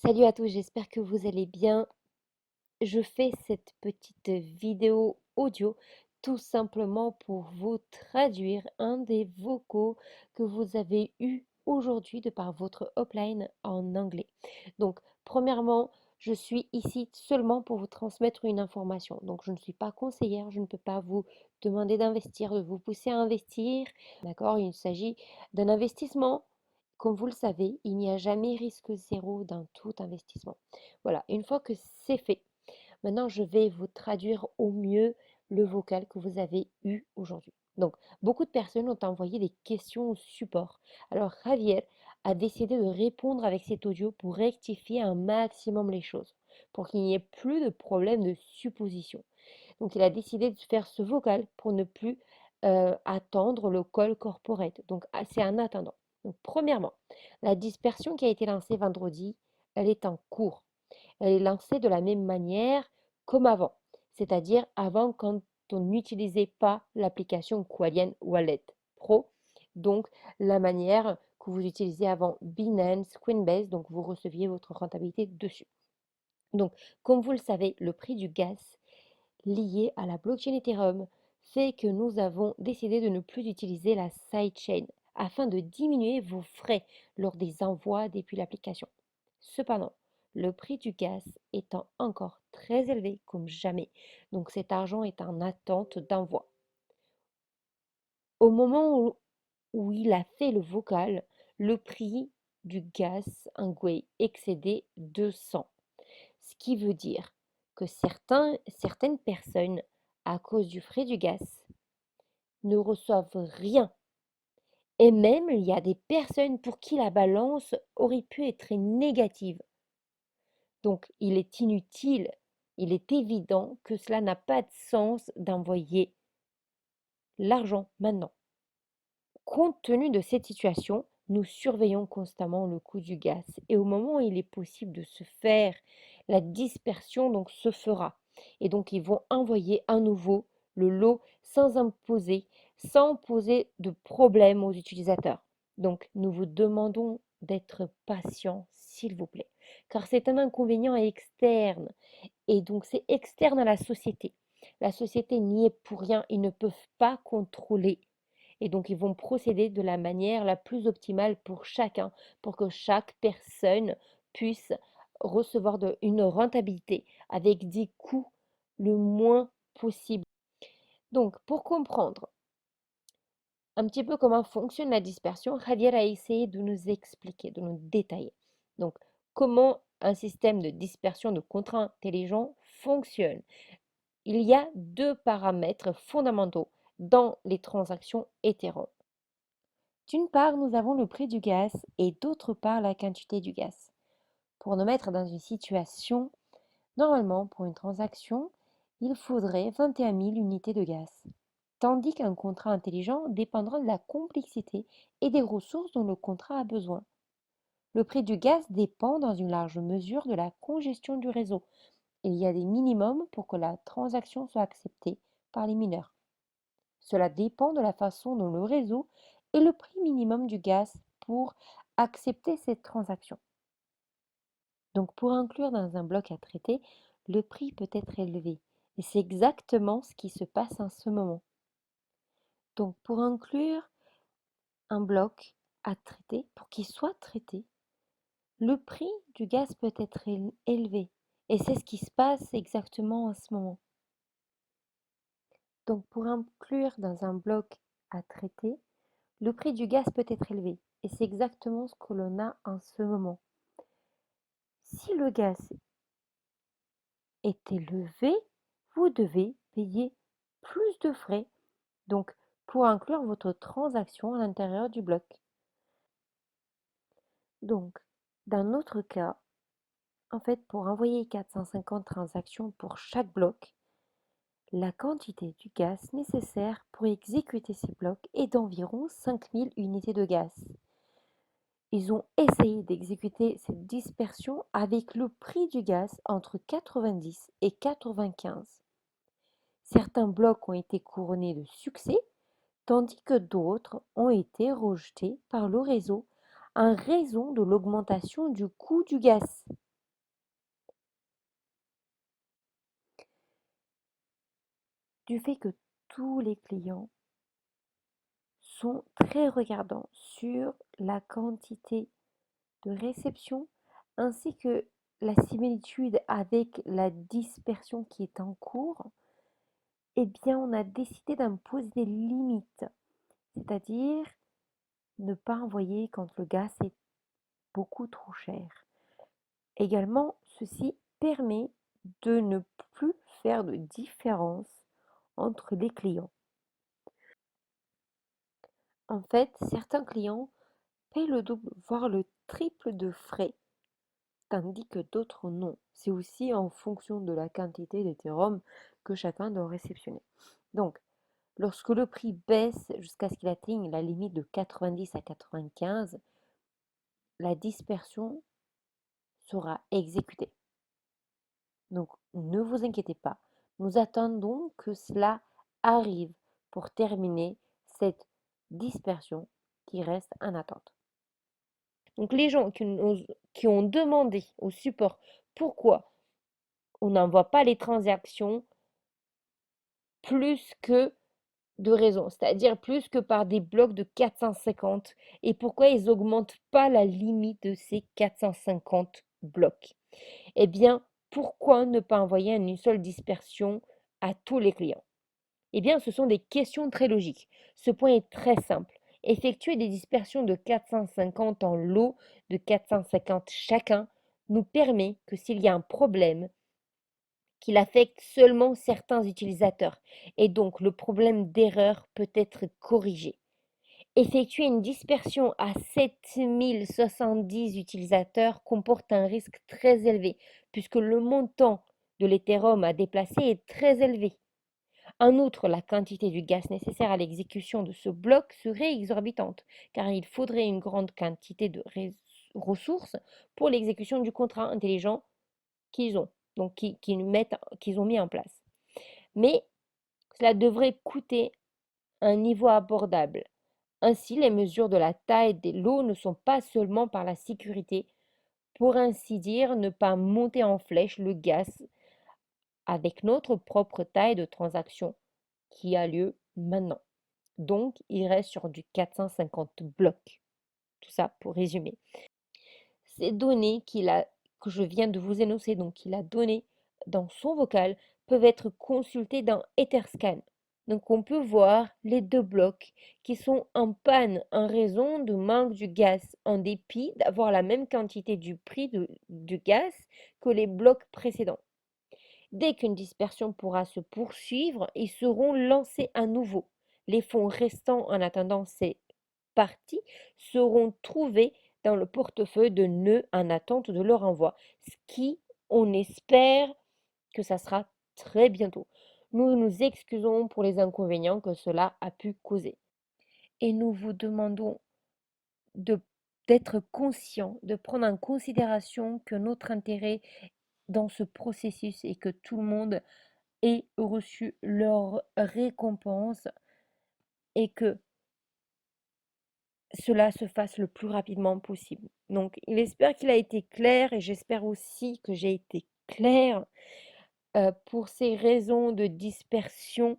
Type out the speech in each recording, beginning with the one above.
Salut à tous, j'espère que vous allez bien. Je fais cette petite vidéo audio tout simplement pour vous traduire un des vocaux que vous avez eu aujourd'hui de par votre upline en anglais. Donc, premièrement, je suis ici seulement pour vous transmettre une information. Donc, je ne suis pas conseillère, je ne peux pas vous demander d'investir, de vous pousser à investir. D'accord? Il s'agit d'un investissement. Comme vous le savez, il n'y a jamais risque zéro dans tout investissement. Voilà, une fois que c'est fait, maintenant, je vais vous traduire au mieux le vocal que vous avez eu aujourd'hui. Donc, beaucoup de personnes ont envoyé des questions au support. Alors, Javier a décidé de répondre avec cet audio pour rectifier un maximum les choses, pour qu'il n'y ait plus de problème de supposition. Donc, il a décidé de faire ce vocal pour ne plus attendre le call corporate. Donc, c'est en attendant. Donc, premièrement, la dispersion qui a été lancée vendredi, elle est en cours. Elle est lancée de la même manière comme avant, c'est-à-dire avant quand on n'utilisait pas l'application Qualien Wallet Pro, donc la manière que vous utilisez avant Binance, Coinbase, donc vous receviez votre rentabilité dessus. Donc, comme vous le savez, le prix du gaz lié à la blockchain Ethereum fait que nous avons décidé de ne plus utiliser la sidechain afin de diminuer vos frais lors des envois depuis l'application. Cependant, le prix du gaz étant encore très élevé comme jamais, donc cet argent est en attente d'envoi. Au moment où il a fait le vocal, le prix du gaz en Gwei excédait 200. Ce qui veut dire que certaines personnes, à cause du frais du gaz, ne reçoivent rien. Et même, il y a des personnes pour qui la balance aurait pu être négative. Donc, il est inutile, il est évident que cela n'a pas de sens d'envoyer l'argent maintenant. Compte tenu de cette situation, nous surveillons constamment le coût du gaz et au moment où il est possible de se faire, la dispersion donc se fera. Et donc ils vont envoyer à nouveau le lot sans poser de problème aux utilisateurs. Donc nous vous demandons d'être patient, s'il vous plaît, car c'est un inconvénient externe et donc c'est externe à la société. La société n'y est pour rien, ils ne peuvent pas contrôler et donc, ils vont procéder de la manière la plus optimale pour chacun, pour que chaque personne puisse recevoir une rentabilité avec des coûts le moins possible. Donc, pour comprendre un petit peu comment fonctionne la dispersion, Javier a essayé de nous expliquer, de nous détailler. Donc, comment un système de dispersion de contrats intelligents fonctionne. Il y a deux paramètres fondamentaux dans les transactions Ethereum. D'une part, nous avons le prix du gaz et d'autre part la quantité du gaz. Pour nous mettre dans une situation, normalement pour une transaction, il faudrait 21 000 unités de gaz, tandis qu'un contrat intelligent dépendra de la complexité et des ressources dont le contrat a besoin. Le prix du gaz dépend dans une large mesure de la congestion du réseau. Il y a des minimums pour que la transaction soit acceptée par les mineurs. Cela dépend de la façon dont le réseau et le prix minimum du gaz pour accepter cette transaction. Donc pour inclure dans un bloc à traiter, le prix peut être élevé. Et c'est exactement ce qui se passe en ce moment. Donc pour inclure un bloc à traiter, pour qu'il soit traité, le prix du gaz peut être élevé. Et c'est ce qui se passe exactement en ce moment. Donc pour inclure dans un bloc à traiter, le prix du gaz peut être élevé et c'est exactement ce que l'on a en ce moment. Si le gaz est élevé, vous devez payer plus de frais donc pour inclure votre transaction à l'intérieur du bloc. Donc, dans notre cas, en fait, pour envoyer 450 transactions pour chaque bloc, la quantité du gaz nécessaire pour exécuter ces blocs est d'environ 5000 unités de gaz. Ils ont essayé d'exécuter cette dispersion avec le prix du gaz entre 90 et 95. Certains blocs ont été couronnés de succès, tandis que d'autres ont été rejetés par le réseau en raison de l'augmentation du coût du gaz. du fait que tous les clients sont très regardants sur la quantité de réception ainsi que la similitude avec la dispersion qui est en cours, eh bien, on a décidé d'imposer des limites, c'est-à-dire ne pas envoyer quand le gaz est beaucoup trop cher. Également, ceci permet de ne plus faire de différence entre les clients. En fait, certains clients payent le double, voire le triple de frais, tandis que d'autres non. C'est aussi en fonction de la quantité d'Ethereum que chacun doit réceptionner. Donc, lorsque le prix baisse jusqu'à ce qu'il atteigne la limite de 90 à 95, la dispersion sera exécutée. Donc, ne vous inquiétez pas, nous attendons que cela arrive pour terminer cette dispersion qui reste en attente. Donc, les gens qui ont demandé au support pourquoi on n'envoie pas les transactions plus que de raisons, c'est-à-dire plus que par des blocs de 450, et pourquoi ils n'augmentent pas la limite de ces 450 blocs. Eh bien, pourquoi ne pas envoyer une seule dispersion à tous les clients? Eh bien, ce sont des questions très logiques. Ce point est très simple. Effectuer des dispersions de 450 en lot de 450 chacun nous permet que s'il y a un problème, qu'il affecte seulement certains utilisateurs et donc le problème d'erreur peut être corrigé. Effectuer une dispersion à 7070 utilisateurs comporte un risque très élevé puisque le montant de l'Ethereum à déplacer est très élevé. En outre, la quantité du gaz nécessaire à l'exécution de ce bloc serait exorbitante car il faudrait une grande quantité de ressources pour l'exécution du contrat intelligent qu'ils ont, donc qu'ils ont mis en place. Mais cela devrait coûter un niveau abordable. Ainsi, les mesures de la taille des lots ne sont pas seulement par la sécurité, pour ainsi dire, ne pas monter en flèche le gaz avec notre propre taille de transaction qui a lieu maintenant. Donc, il reste sur du 450 blocs. Tout ça pour résumer. Ces données que je viens de vous énoncer, donc qu'il a données dans son vocal, peuvent être consultées dans Etherscan. Donc on peut voir les deux blocs qui sont en panne en raison de manque du gaz, en dépit d'avoir la même quantité du prix du gaz que les blocs précédents. Dès qu'une dispersion pourra se poursuivre, ils seront lancés à nouveau. Les fonds restants en attendant ces parties seront trouvés dans le portefeuille de nœuds en attente de leur envoi, ce qui, on espère que ça sera très bientôt. Nous nous excusons pour les inconvénients que cela a pu causer. Et nous vous demandons de d'être conscient, de prendre en considération que notre intérêt dans ce processus est que tout le monde ait reçu leur récompense et que cela se fasse le plus rapidement possible. Donc, il espère qu'il a été clair et j'espère aussi que j'ai été claire pour ces raisons de dispersion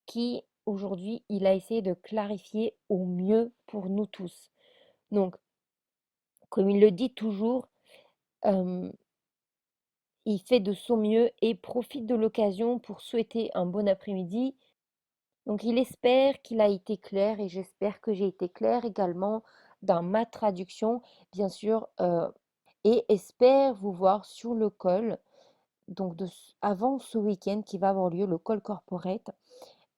qui, aujourd'hui, il a essayé de clarifier au mieux pour nous tous. Donc, comme il le dit toujours, euh, il fait de son mieux et profite de l'occasion pour souhaiter un bon après-midi. Donc, il espère qu'il a été clair et j'espère que j'ai été claire également dans ma traduction, bien sûr, et espère vous voir sur le call, donc avant ce week-end qui va avoir lieu, le call corporate,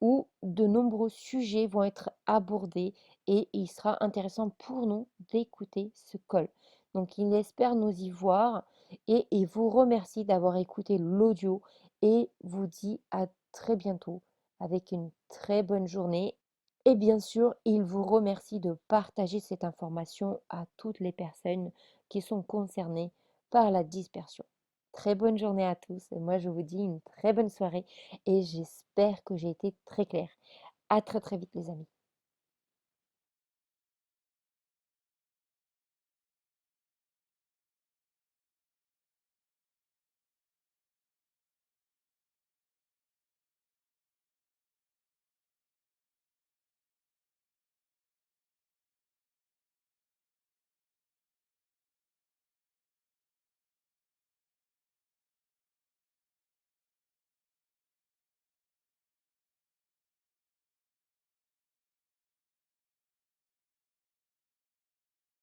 où de nombreux sujets vont être abordés et il sera intéressant pour nous d'écouter ce call. Donc, il espère nous y voir et il vous remercie d'avoir écouté l'audio et vous dit à très bientôt avec une très bonne journée. Et bien sûr, il vous remercie de partager cette information à toutes les personnes qui sont concernées par la dispersion. Très bonne journée à tous et moi je vous dis une très bonne soirée et j'espère que j'ai été très claire. À très très vite les amis.